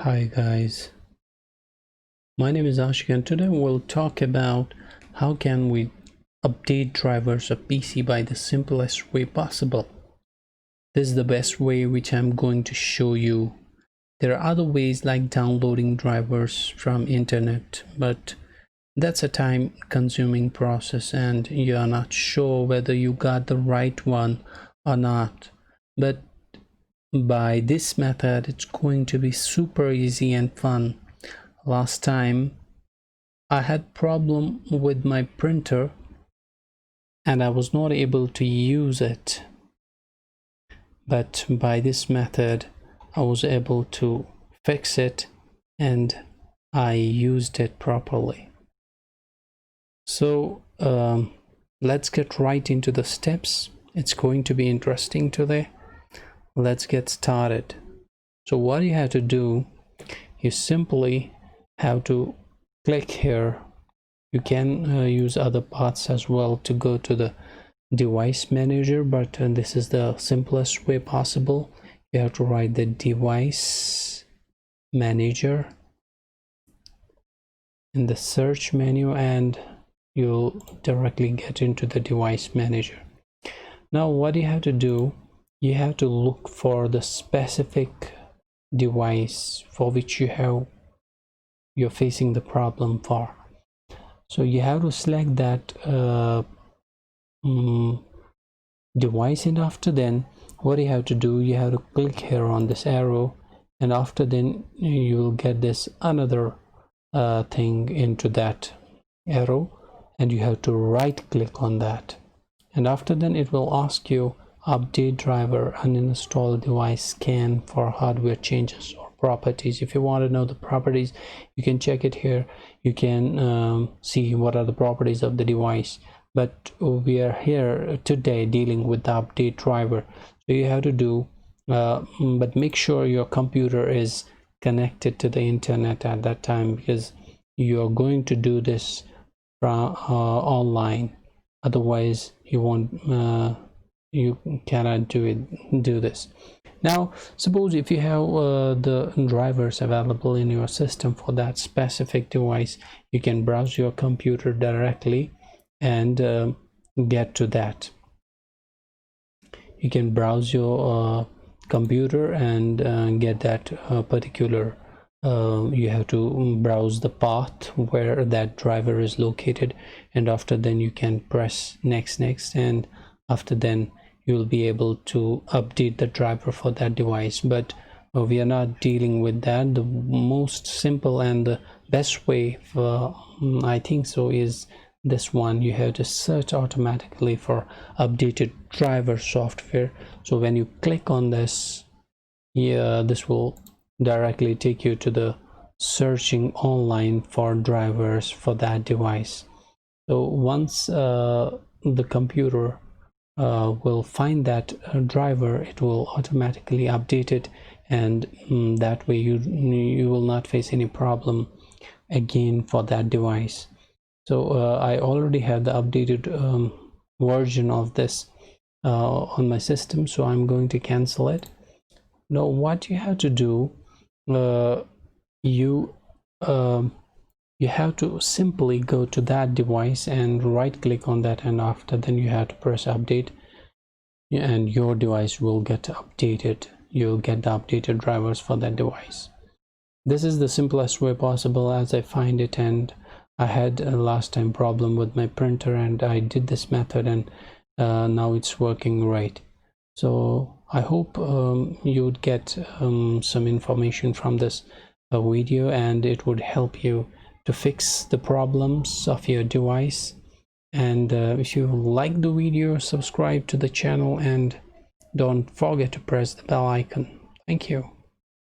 Hi guys, my name is Ashik and today we'll talk about how can we update drivers of PC by the simplest way possible. This is the best way which I'm going to show you. There are other ways like downloading drivers from internet, but that's a time consuming process and you're not sure whether you got the right one or not. But by this method it's going to be super easy and fun. Last time I had problem with my printer and I was not able to use it, but by this method I was able to fix it and I used it properly. So let's get right into the steps. It's going to be interesting today. Let's get started. So what you have to do, you simply have to click here. You can use other paths as well to go to the device manager, but this is the simplest way possible. You have to write the device manager in the search menu and you'll directly get into the device manager. Now what you have to do, you have to look for the specific device for which you're facing the problem for. So you have to select that device, and after then what you have to do, you have to click here on this arrow, and after then you will get this another thing into that arrow, and you have to right click on that, and after then it will ask you update driver, uninstall device, scan for hardware changes or properties. If you want to know the properties, you can check it here. You can see what are the properties of the device, but we are here today dealing with the update driver. So you have to do but make sure your computer is connected to the internet at that time, because you are going to do this from online, otherwise you won't you cannot do this. Now suppose if you have the drivers available in your system for that specific device, you can browse your computer directly and get to that. You can browse your computer and get that particular you have to browse the path where that driver is located, and after then you can press next, and after then you will be able to update the driver for that device. But we are not dealing with that. The most simple and the best way for I think so is this one. You have to search automatically for updated driver software. So when you click on this, this will directly take you to the searching online for drivers for that device. So once the computer will find that driver, it will automatically update it, and that way you will not face any problem again for that device. So I already have the updated version of this on my system, so I'm going to cancel it. Now what you have to do, you have to simply go to that device and right click on that, and after then you have to press update, and your device will get updated. You'll get the updated drivers for that device. This is the simplest way possible as I find it, and I had a last time problem with my printer and I did this method, and now it's working right. So I hope you would get some information from this video, and it would help you to fix the problems of your device. And if you like the video, subscribe to the channel and don't forget to press the bell icon. Thank you.